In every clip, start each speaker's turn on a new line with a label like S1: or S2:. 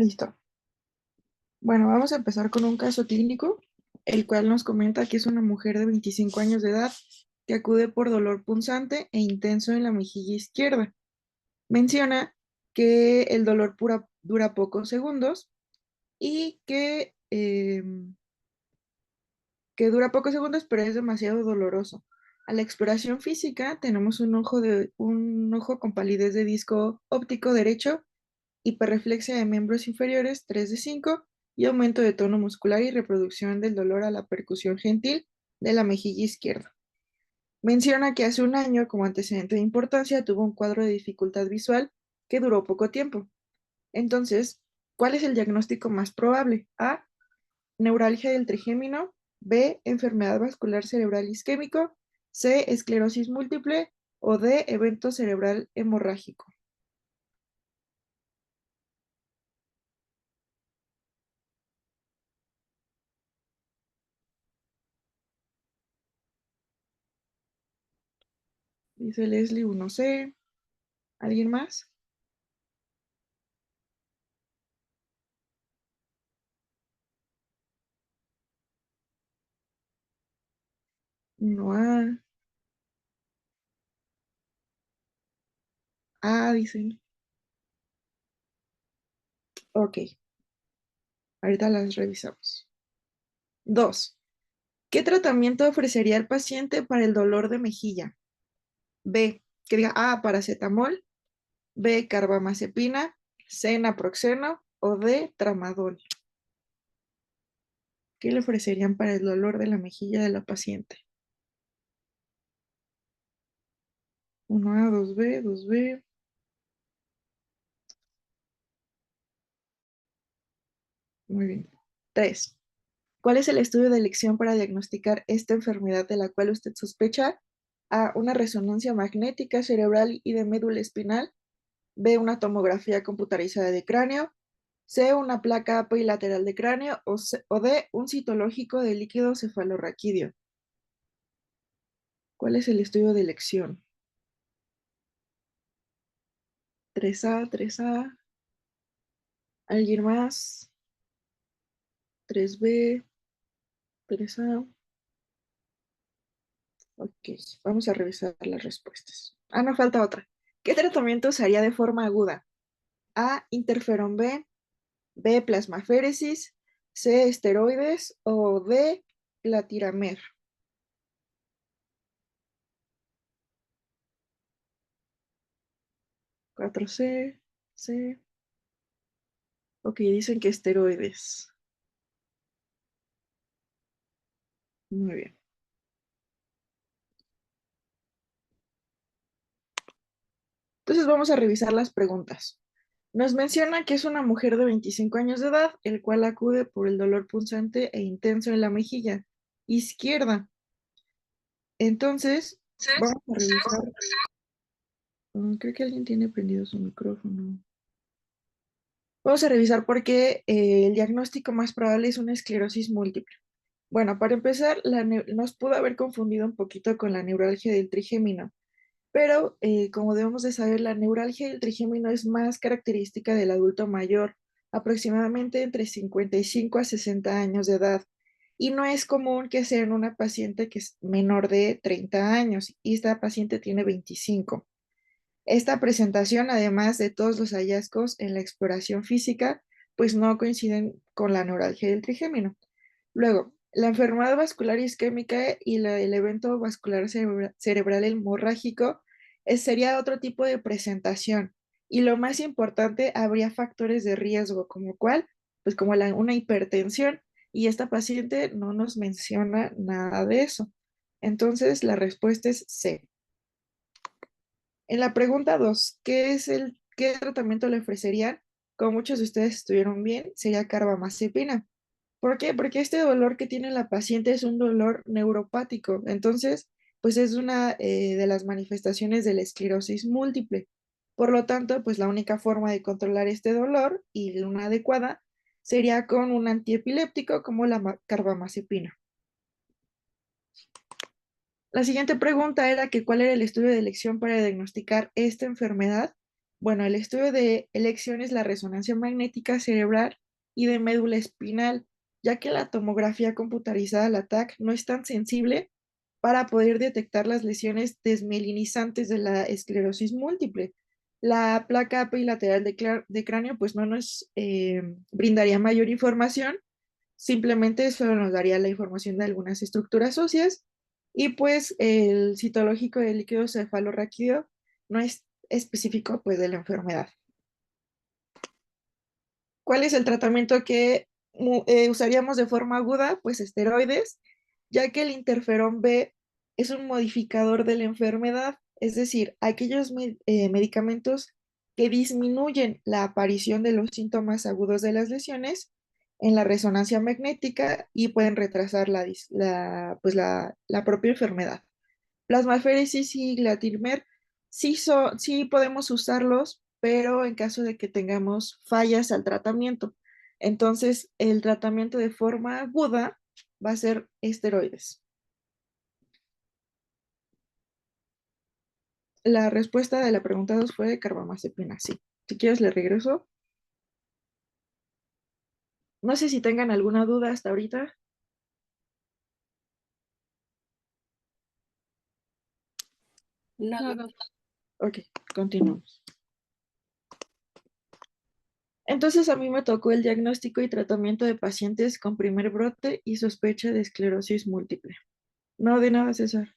S1: Listo. Bueno, vamos a empezar con un caso clínico, el cual nos comenta que es una mujer de 25 años de edad que acude por dolor punzante e intenso en la mejilla izquierda. Menciona que el dolor dura pocos segundos y que dura pocos segundos, pero es demasiado doloroso. A la exploración física tenemos un ojo con palidez de disco óptico derecho, hiperreflexia de miembros inferiores 3 de 5 y aumento de tono muscular y reproducción del dolor a la percusión gentil de la mejilla izquierda. Menciona que hace un año, como antecedente de importancia, tuvo un cuadro de dificultad visual que duró poco tiempo. Entonces, ¿cuál es el diagnóstico más probable? A, neuralgia del trigémino; B, enfermedad vascular cerebral isquémico; C, esclerosis múltiple; o D, evento cerebral hemorrágico. Dice Leslie 1C. ¿Alguien más? No. Dicen. Ok, ahorita las revisamos. 2. ¿Qué tratamiento ofrecería el paciente para el dolor de mejilla? B, que diga A, paracetamol; B, carbamazepina; C, naproxeno; o D, tramadol. ¿Qué le ofrecerían para el dolor de la mejilla de la paciente? 1A, 2B, 2B. Muy bien. 3. ¿Cuál es el estudio de elección para diagnosticar esta enfermedad de la cual usted sospecha? A, una resonancia magnética cerebral y de médula espinal; B, una tomografía computarizada de cráneo; C, una placa apilateral de cráneo; o D, un citológico de líquido cefalorraquídeo. ¿Cuál es el estudio de elección? 3A, 3A. ¿Alguien más? 3B, 3A. Ok, vamos a revisar las respuestas. No, falta otra. ¿Qué tratamiento se haría de forma aguda? A, interferón B; B, plasmaféresis; C, esteroides; o D, platiramer. 4C, C. Ok, dicen que esteroides. Muy bien. Entonces vamos a revisar las preguntas. Nos menciona que es una mujer de 25 años de edad, el cual acude por el dolor punzante e intenso en la mejilla izquierda. Entonces, vamos a revisar. Creo que alguien tiene prendido su micrófono. Vamos a revisar por qué el diagnóstico más probable es una esclerosis múltiple. Bueno, para empezar, nos pudo haber confundido un poquito con la neuralgia del trigémino, pero como debemos de saber, la neuralgia del trigémino es más característica del adulto mayor, aproximadamente entre 55 a 60 años de edad, y no es común que sea en una paciente que es menor de 30 años, y esta paciente tiene 25. Esta presentación, además de todos los hallazgos en la exploración física, pues no coinciden con la neuralgia del trigémino. Luego, la enfermedad vascular isquémica y el evento vascular cerebral hemorrágico sería otro tipo de presentación. Y lo más importante, habría factores de riesgo, como cuál, pues como una hipertensión, y esta paciente no nos menciona nada de eso. Entonces, la respuesta es C. En la pregunta 2, ¿qué tratamiento le ofrecerían? Como muchos de ustedes estuvieron bien, sería carbamazepina. ¿Por qué? Porque este dolor que tiene la paciente es un dolor neuropático. Entonces, pues es una de las manifestaciones de la esclerosis múltiple. Por lo tanto, pues la única forma de controlar este dolor y una adecuada sería con un antiepiléptico como la carbamazepina. La siguiente pregunta era que cuál era el estudio de elección para diagnosticar esta enfermedad. Bueno, el estudio de elección es la resonancia magnética cerebral y de médula espinal, ya que la tomografía computarizada, la TAC, no es tan sensible para poder detectar las lesiones desmielinizantes de la esclerosis múltiple. La placa apilateral de cráneo pues no nos brindaría mayor información, simplemente solo nos daría la información de algunas estructuras óseas y pues el citológico del líquido cefalorraquídeo no es específico pues de la enfermedad. ¿Cuál es el tratamiento que usaríamos de forma aguda? Pues esteroides, ya que el interferón B es un modificador de la enfermedad, es decir, aquellos medicamentos que disminuyen la aparición de los síntomas agudos de las lesiones en la resonancia magnética y pueden retrasar la propia enfermedad. Plasmaféresis y Glatimer sí podemos usarlos, pero en caso de que tengamos fallas al tratamiento. Entonces, el tratamiento de forma aguda va a ser esteroides. La respuesta de la pregunta 2 fue carbamazepina, sí. Si quieres, le regreso. No sé si tengan alguna duda hasta ahorita.
S2: Nada.
S1: Ok, continuamos. Entonces a mí me tocó el diagnóstico y tratamiento de pacientes con primer brote y sospecha de esclerosis múltiple. No, de nada, César.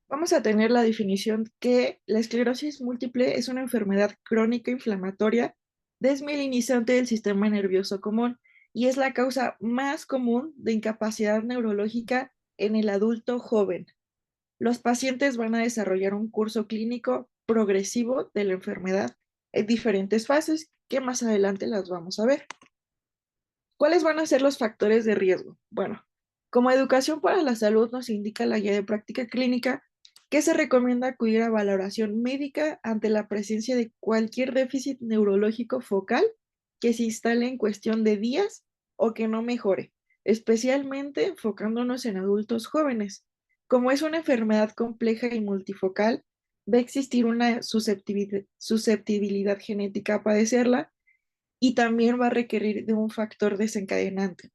S1: Vamos a tener la definición que la esclerosis múltiple es una enfermedad crónica inflamatoria desmielinizante del sistema nervioso común y es la causa más común de incapacidad neurológica en el adulto joven. Los pacientes van a desarrollar un curso clínico progresivo de la enfermedad en diferentes fases que más adelante las vamos a ver. ¿Cuáles van a ser los factores de riesgo? Bueno, como educación para la salud nos indica la guía de práctica clínica que se recomienda acudir a valoración médica ante la presencia de cualquier déficit neurológico focal que se instale en cuestión de días o que no mejore, especialmente enfocándonos en adultos jóvenes. Como es una enfermedad compleja y multifocal, va a existir una susceptibilidad genética a padecerla y también va a requerir de un factor desencadenante.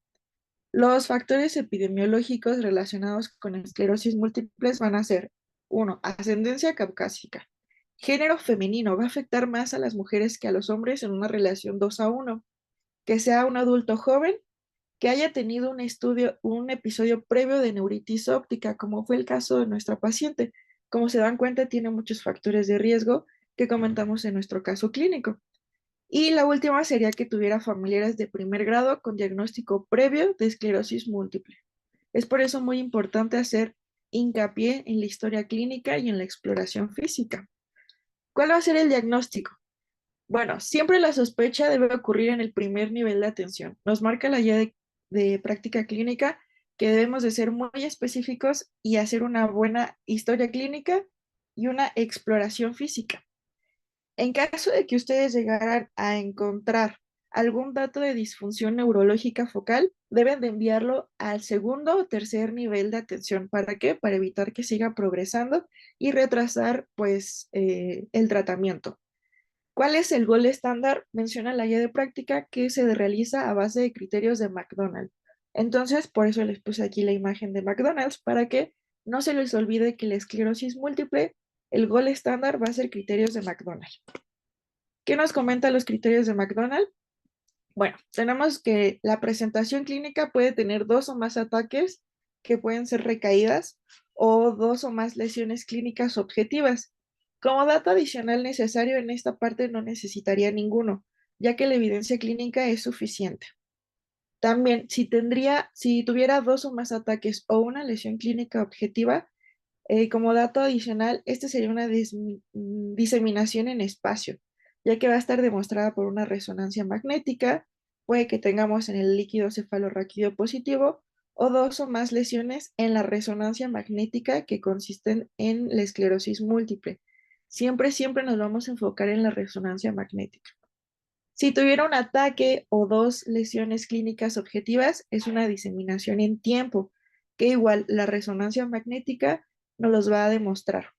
S1: Los factores epidemiológicos relacionados con esclerosis múltiples van a ser, uno, ascendencia caucásica. Género femenino va a afectar más a las mujeres que a los hombres en una relación 2-1. Que sea un adulto joven que haya tenido un episodio previo de neuritis óptica, como fue el caso de nuestra paciente. Como se dan cuenta, tiene muchos factores de riesgo que comentamos en nuestro caso clínico. Y la última sería que tuviera familiares de primer grado con diagnóstico previo de esclerosis múltiple. Es por eso muy importante hacer hincapié en la historia clínica y en la exploración física. ¿Cuál va a ser el diagnóstico? Bueno, siempre la sospecha debe ocurrir en el primer nivel de atención. Nos marca la guía de práctica clínica que debemos de ser muy específicos y hacer una buena historia clínica y una exploración física. En caso de que ustedes llegaran a encontrar algún dato de disfunción neurológica focal, deben de enviarlo al segundo o tercer nivel de atención. ¿Para qué? Para evitar que siga progresando y retrasar pues el tratamiento. ¿Cuál es el gol estándar? Menciona la guía de práctica que se realiza a base de criterios de McDonald's. Entonces, por eso les puse aquí la imagen de McDonald's para que no se les olvide que la esclerosis múltiple, el gol estándar va a ser criterios de McDonald's. ¿Qué nos comenta los criterios de McDonald? Bueno, tenemos que la presentación clínica puede tener dos o más ataques que pueden ser recaídas o dos o más lesiones clínicas objetivas. Como dato adicional necesario en esta parte no necesitaría ninguno, ya que la evidencia clínica es suficiente. También, si tuviera dos o más ataques o una lesión clínica objetiva, como dato adicional, este sería una diseminación en espacio, ya que va a estar demostrada por una resonancia magnética, puede que tengamos en el líquido cefalorraquídeo positivo o dos o más lesiones en la resonancia magnética que consisten en la esclerosis múltiple. Siempre nos vamos a enfocar en la resonancia magnética. Si tuviera un ataque o dos lesiones clínicas objetivas, es una diseminación en tiempo, que igual la resonancia magnética nos los va a demostrar.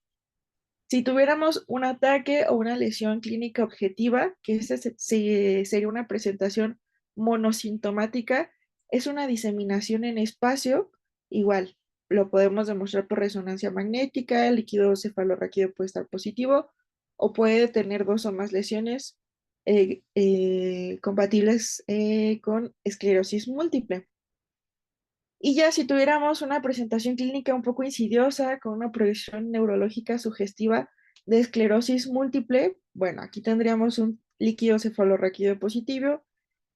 S1: Si tuviéramos un ataque o una lesión clínica objetiva, que sería una presentación monosintomática, es una diseminación en espacio, igual, lo podemos demostrar por resonancia magnética, el líquido cefalorraquídeo puede estar positivo o puede tener dos o más lesiones compatibles con esclerosis múltiple. Y ya si tuviéramos una presentación clínica un poco insidiosa, con una progresión neurológica sugestiva de esclerosis múltiple, bueno, aquí tendríamos un líquido cefalorraquídeo positivo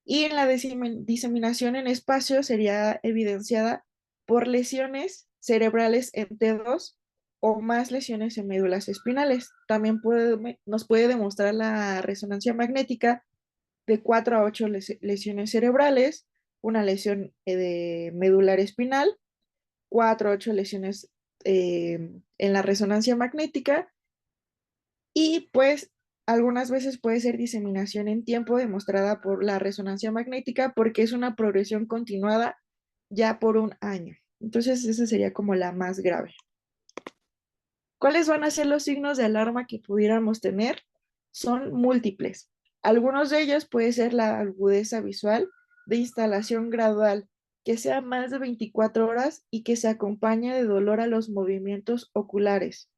S1: y en la diseminación en espacio sería evidenciada por lesiones cerebrales en T2 o más lesiones en médulas espinales. También nos puede demostrar la resonancia magnética de 4 a 8 lesiones cerebrales, una lesión de medular espinal, 4 a 8 lesiones en la resonancia magnética y pues algunas veces puede ser diseminación en tiempo demostrada por la resonancia magnética porque es una progresión continuada ya por un año. Entonces esa sería como la más grave. ¿Cuáles van a ser los signos de alarma que pudiéramos tener? Son múltiples. Algunos de ellos puede ser la agudeza visual de instalación gradual, que sea más de 24 horas y que se acompañe de dolor a los movimientos oculares.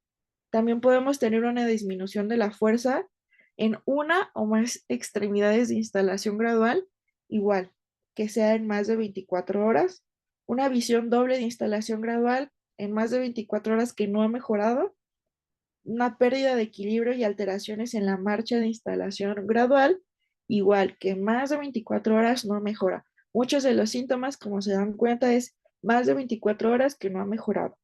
S1: También podemos tener una disminución de la fuerza en una o más extremidades de instalación gradual, igual, que sea en más de 24 horas. Una visión doble de instalación gradual en más de 24 horas que no ha mejorado, una pérdida de equilibrio y alteraciones en la marcha de instalación gradual, igual que más de 24 horas no mejora. Muchos de los síntomas, como se dan cuenta, es más de 24 horas que no ha mejorado.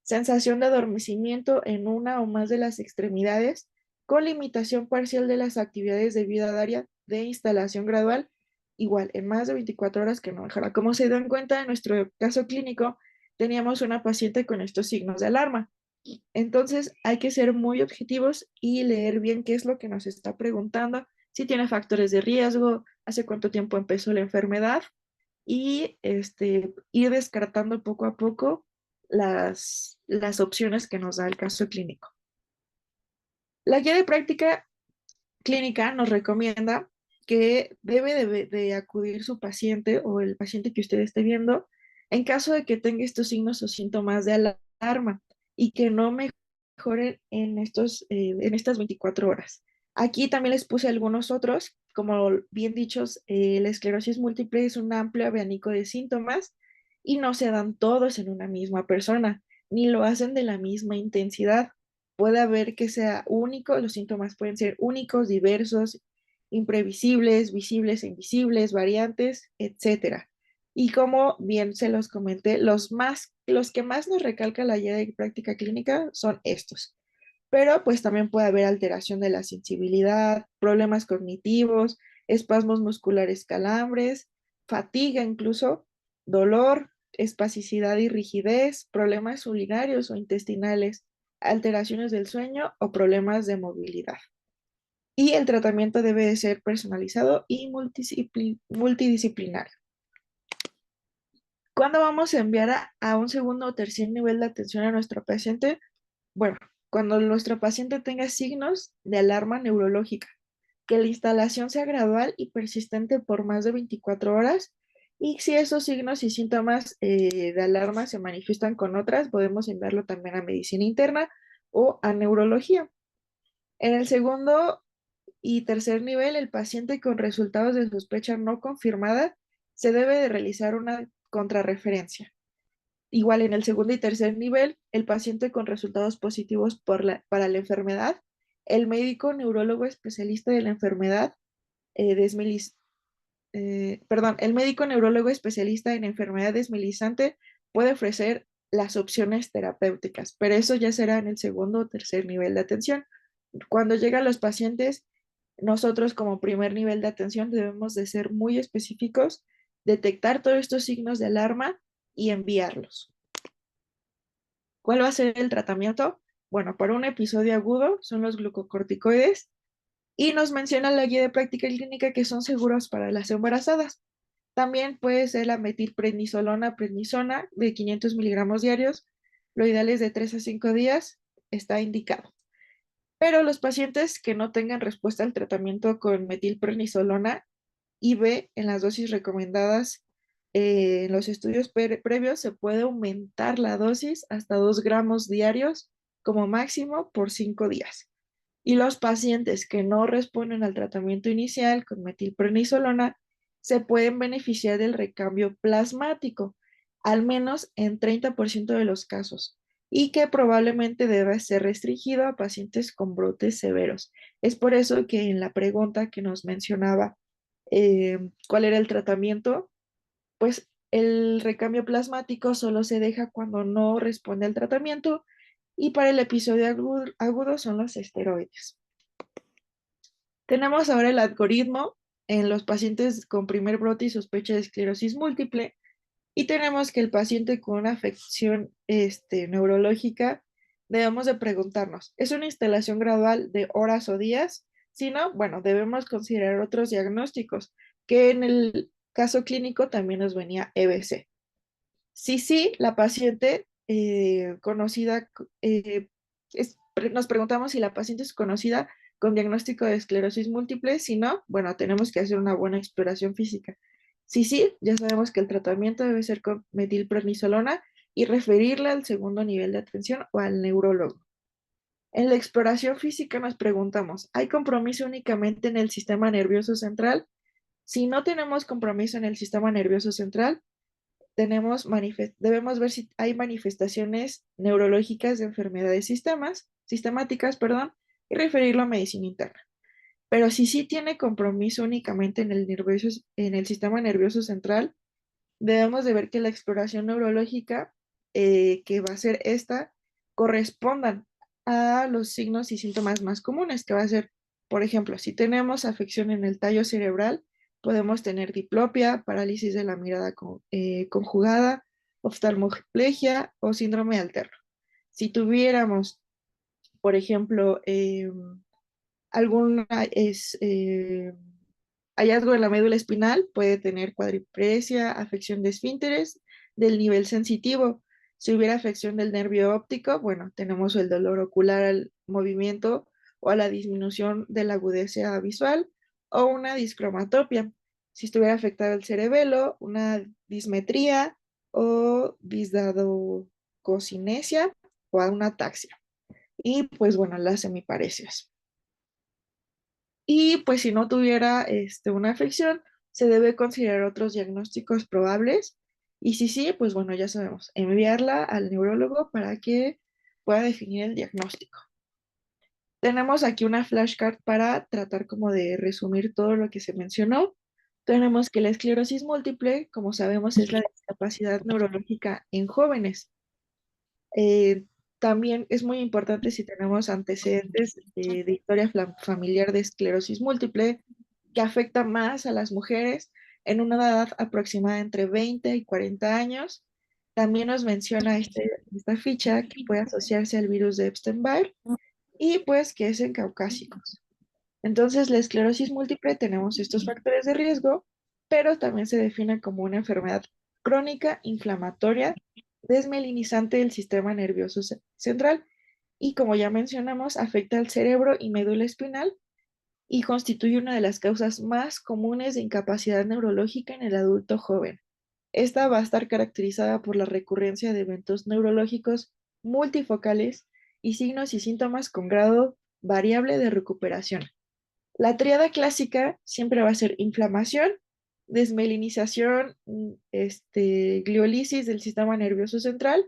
S1: Sensación de adormecimiento en una o más de las extremidades, con limitación parcial de las actividades de vida diaria de instalación gradual, igual en más de 24 horas que no mejora. Como se dan cuenta, en nuestro caso clínico, teníamos una paciente con estos signos de alarma. Entonces hay que ser muy objetivos y leer bien qué es lo que nos está preguntando, si tiene factores de riesgo, hace cuánto tiempo empezó la enfermedad y ir descartando poco a poco las opciones que nos da el caso clínico. La guía de práctica clínica nos recomienda que debe de acudir su paciente o el paciente que usted esté viendo en caso de que tenga estos signos o síntomas de alarma y que no mejoren en estas 24 horas. Aquí también les puse algunos otros, como bien dichos, la esclerosis múltiple es un amplio abanico de síntomas y no se dan todos en una misma persona, ni lo hacen de la misma intensidad. Puede haber que sea único, los síntomas pueden ser únicos, diversos, imprevisibles, visibles e invisibles, variantes, etcétera. Y como bien se los comenté, los que más nos recalca la guía de práctica clínica son estos. Pero pues también puede haber alteración de la sensibilidad, problemas cognitivos, espasmos musculares, calambres, fatiga incluso, dolor, espasticidad y rigidez, problemas urinarios o intestinales, alteraciones del sueño o problemas de movilidad. Y el tratamiento debe de ser personalizado y multidisciplinario. ¿Cuándo vamos a enviar a un segundo o tercer nivel de atención a nuestro paciente? Bueno, cuando nuestro paciente tenga signos de alarma neurológica, que la instalación sea gradual y persistente por más de 24 horas, y si esos signos y síntomas de alarma se manifiestan con otras, podemos enviarlo también a medicina interna o a neurología. En el segundo y tercer nivel, el paciente con resultados de sospecha no confirmada se debe de realizar una contrarreferencia. Igual en el segundo y tercer nivel, el paciente con resultados positivos para la enfermedad, el médico neurólogo especialista de la enfermedad, el médico neurólogo especialista en enfermedad desmilizante puede ofrecer las opciones terapéuticas, pero eso ya será en el segundo o tercer nivel de atención. Cuando llegan los pacientes, nosotros como primer nivel de atención debemos de ser muy específicos, detectar todos estos signos de alarma y enviarlos. ¿Cuál va a ser el tratamiento? Bueno, para un episodio agudo son los glucocorticoides y nos menciona la guía de práctica clínica que son seguros para las embarazadas. También puede ser la metilprednisolona, prednisona de 500 miligramos diarios. Lo ideal es de 3 a 5 días, está indicado. Pero los pacientes que no tengan respuesta al tratamiento con metilprednisolona IV en las dosis recomendadas en los estudios previos, se puede aumentar la dosis hasta 2 gramos diarios como máximo por 5 días. Y los pacientes que no responden al tratamiento inicial con metilprednisolona se pueden beneficiar del recambio plasmático, al menos en 30% de los casos, y que probablemente debe ser restringido a pacientes con brotes severos. Es por eso que en la pregunta que nos mencionaba cuál era el tratamiento, pues el recambio plasmático solo se deja cuando no responde al tratamiento y para el episodio agudo son los esteroides. Tenemos ahora el algoritmo en los pacientes con primer brote y sospecha de esclerosis múltiple y tenemos que el paciente con una afección neurológica debemos de preguntarnos, ¿es una instalación gradual de horas o días? Si no, bueno, debemos considerar otros diagnósticos, que en el caso clínico también nos venía EBC. Si sí, la paciente conocida, nos preguntamos si la paciente es conocida con diagnóstico de esclerosis múltiple, si no, bueno, tenemos que hacer una buena exploración física. Si sí, ya sabemos que el tratamiento debe ser con metilprednisolona y referirla al segundo nivel de atención o al neurólogo. En la exploración física nos preguntamos, ¿hay compromiso únicamente en el sistema nervioso central? Si no tenemos compromiso en el sistema nervioso central, debemos ver si hay manifestaciones neurológicas de enfermedades sistemáticas, perdón, y referirlo a medicina interna. Pero si sí tiene compromiso únicamente en el sistema nervioso central, debemos de ver que la exploración neurológica, que va a ser esta, correspondan a los signos y síntomas más comunes, que va a ser, por ejemplo, si tenemos afección en el tallo cerebral, podemos tener diplopia, parálisis de la mirada conjugada, oftalmoplegia o síndrome alterno. Si tuviéramos, por ejemplo, alguna hallazgo en la médula espinal, puede tener cuadripresia, afección de esfínteres del nivel sensitivo. Si hubiera afección del nervio óptico, bueno, tenemos el dolor ocular al movimiento o a la disminución de la agudeza visual o una discromatopia. Si estuviera afectado el cerebelo, una dismetría o disdadococinesia o a una ataxia. Y pues bueno, las semiparecias. Y pues si no tuviera una afección, se debe considerar otros diagnósticos probables. Y si sí, pues bueno, ya sabemos, enviarla al neurólogo para que pueda definir el diagnóstico. Tenemos aquí una flashcard para tratar como de resumir todo lo que se mencionó. Tenemos que la esclerosis múltiple, como sabemos, es la discapacidad neurológica en jóvenes. Eh, También es muy importante si tenemos antecedentes de historia familiar de esclerosis múltiple, que afecta más a las mujeres en una edad aproximada entre 20 y 40 años. También nos menciona esta ficha que puede asociarse al virus de Epstein-Barr y pues que es en caucásicos. Entonces, la esclerosis múltiple tenemos estos factores de riesgo, pero también se define como una enfermedad crónica, inflamatoria, desmelinizante del sistema nervioso central y, como ya mencionamos, afecta al cerebro y médula espinal y constituye una de las causas más comunes de incapacidad neurológica en el adulto joven. Esta va a estar caracterizada por la recurrencia de eventos neurológicos multifocales y signos y síntomas con grado variable de recuperación. La tríada clásica siempre va a ser inflamación, desmelinización, gliolisis del sistema nervioso central,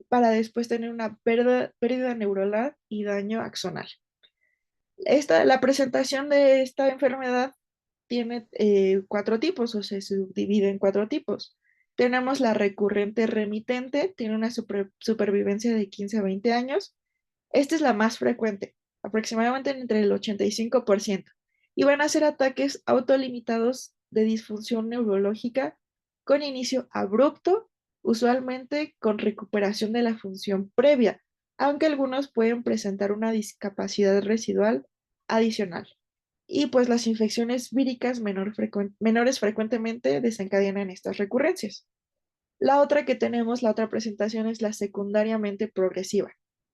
S1: para después tener una pérdida neuronal y daño axonal. La presentación de esta enfermedad tiene 4 tipos, o se subdivide en 4 tipos. Tenemos la recurrente remitente, tiene una supervivencia de 15 a 20 años. Esta es la más frecuente, aproximadamente entre el 85%, y van a ser ataques autolimitados de disfunción neurológica con inicio abrupto, usualmente con recuperación de la función previa, aunque algunos pueden presentar una discapacidad residual adicional. Y pues las infecciones víricas menores frecuentemente desencadenan estas recurrencias. La otra presentación es la secundariamente progresiva.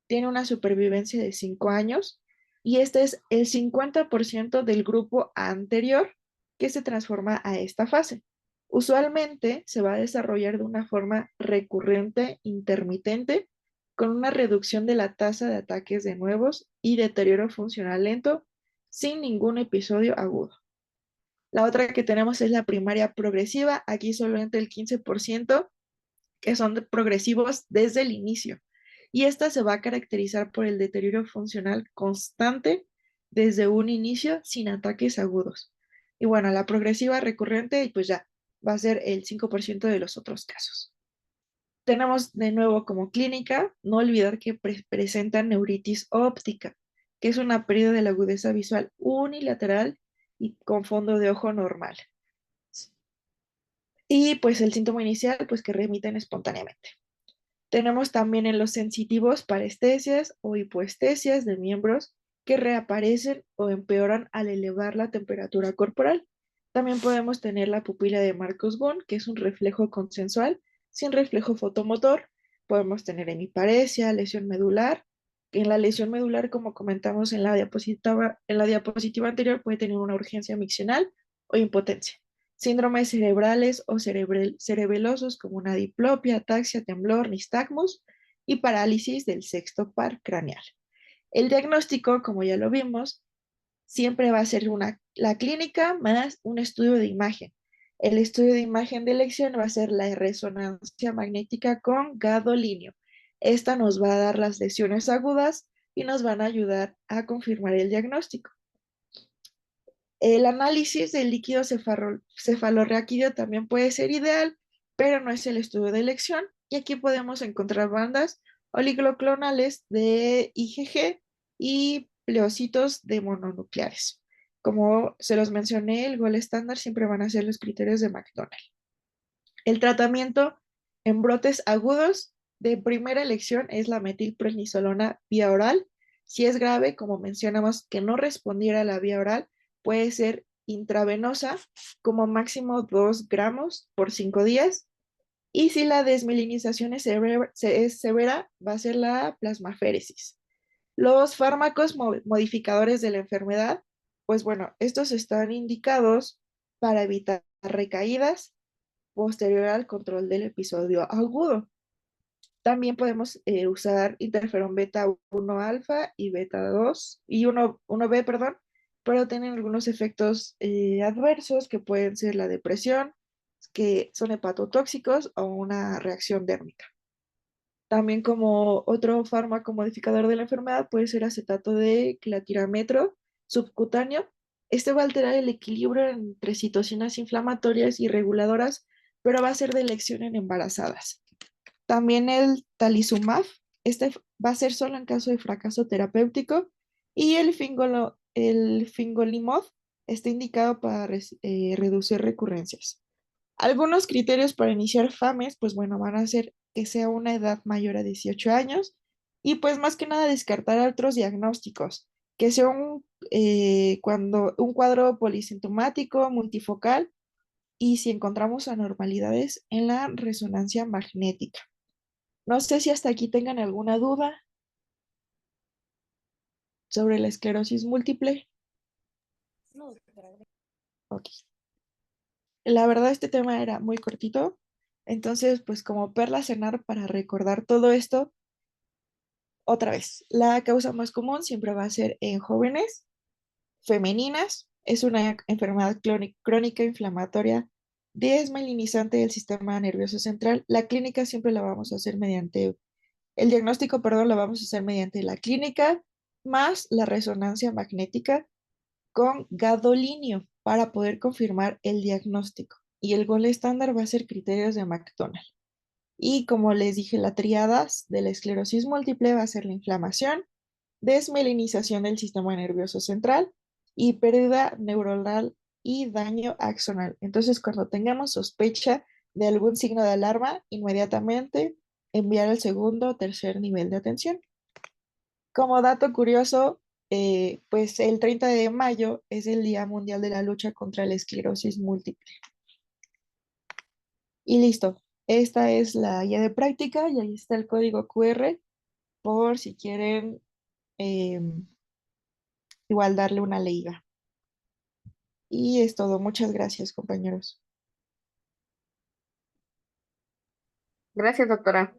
S1: Tiene una supervivencia de 5 años y este es el 50% del grupo anterior que se transforma a esta fase. Usualmente se va a desarrollar de una forma recurrente, intermitente, con una reducción de la tasa de ataques de nuevos y deterioro funcional lento, sin ningún episodio agudo. La otra que tenemos es la primaria progresiva. Aquí solamente el 15% que son progresivos desde el inicio. Y esta se va a caracterizar por el deterioro funcional constante desde un inicio sin ataques agudos. Y bueno, la progresiva recurrente, pues ya va a ser el 5% de los otros casos. Tenemos de nuevo como clínica, no olvidar que presentan neuritis óptica, que es una pérdida de la agudeza visual unilateral y con fondo de ojo normal. Y pues el síntoma inicial, pues que remiten espontáneamente. Tenemos también en los sensitivos parestesias o hipoestesias de miembros que reaparecen o empeoran al elevar la temperatura corporal. También podemos tener la pupila de Marcos-Gunn, que es un reflejo consensual sin reflejo fotomotor. Podemos tener hemiparesia, lesión medular, que en la lesión medular, como comentamos en la diapositiva anterior, puede tener una urgencia miccional o impotencia. Síndromes cerebrales o cerebelosos como una diplopia, ataxia, temblor, nistagmus y parálisis del sexto par craneal. El diagnóstico, como ya lo vimos, siempre va a ser la clínica más un estudio de imagen. El estudio de imagen de elección va a ser la resonancia magnética con gadolinio. Esta nos va a dar las lesiones agudas y nos van a ayudar a confirmar el diagnóstico. El análisis del líquido cefalorraquídeo también puede ser ideal, pero no es el estudio de elección. Y aquí podemos encontrar bandas oligoclonales de IgG y pleocitos de mononucleares. Como se los mencioné, el gol estándar siempre van a ser los criterios de McDonald. El tratamiento en brotes agudos de primera elección es la metilprednisolona vía oral. Si es grave, como mencionamos, que no respondiera a la vía oral, puede ser intravenosa como máximo 2 gramos por 5 días. Y si la desmelinización es severa, va a ser la plasmaféresis. Los fármacos modificadores de la enfermedad, pues bueno, estos están indicados para evitar recaídas posterior al control del episodio agudo. También podemos usar interferón beta 1 alfa y beta 2 y 1B, perdón, pero tienen algunos efectos adversos que pueden ser la depresión, que son hepatotóxicos o una reacción dérmica. También como otro fármaco modificador de la enfermedad puede ser acetato de clatirametro subcutáneo. Este va a alterar el equilibrio entre citocinas inflamatorias y reguladoras, pero va a ser de elección en embarazadas. También el talizumab, este va a ser solo en caso de fracaso terapéutico, y el fingolimod está indicado para reducir recurrencias. Algunos criterios para iniciar FAMES, pues bueno, van a ser que sea una edad mayor a 18 años y pues más que nada descartar otros diagnósticos, que sea un cuadro polisintomático, multifocal y si encontramos anormalidades en la resonancia magnética. No sé si hasta aquí tengan alguna duda sobre la esclerosis múltiple.
S2: No, doctora.
S1: Ok. La verdad, este tema era muy cortito. Entonces, pues como perla cenar para recordar todo esto, otra vez, la causa más común siempre va a ser en jóvenes femeninas. Es una enfermedad crónica inflamatoria desmelinizante del sistema nervioso central. La clínica siempre la vamos a hacer mediante, el diagnóstico, perdón, lo vamos a hacer mediante la clínica más la resonancia magnética con gadolinio para poder confirmar el diagnóstico. Y el gol estándar va a ser criterios de McDonald. Y como les dije, la triada de la esclerosis múltiple va a ser la inflamación, desmelinización del sistema nervioso central y pérdida neuronal y daño axonal. Entonces, cuando tengamos sospecha de algún signo de alarma, inmediatamente enviar al segundo o tercer nivel de atención. Como dato curioso, pues el 30 de mayo es el Día Mundial de la Lucha contra la Esclerosis Múltiple. Y listo, esta es la guía de práctica y ahí está el código QR por si quieren igual darle una leída. Y es todo. Muchas gracias, compañeros.
S3: Gracias, doctora.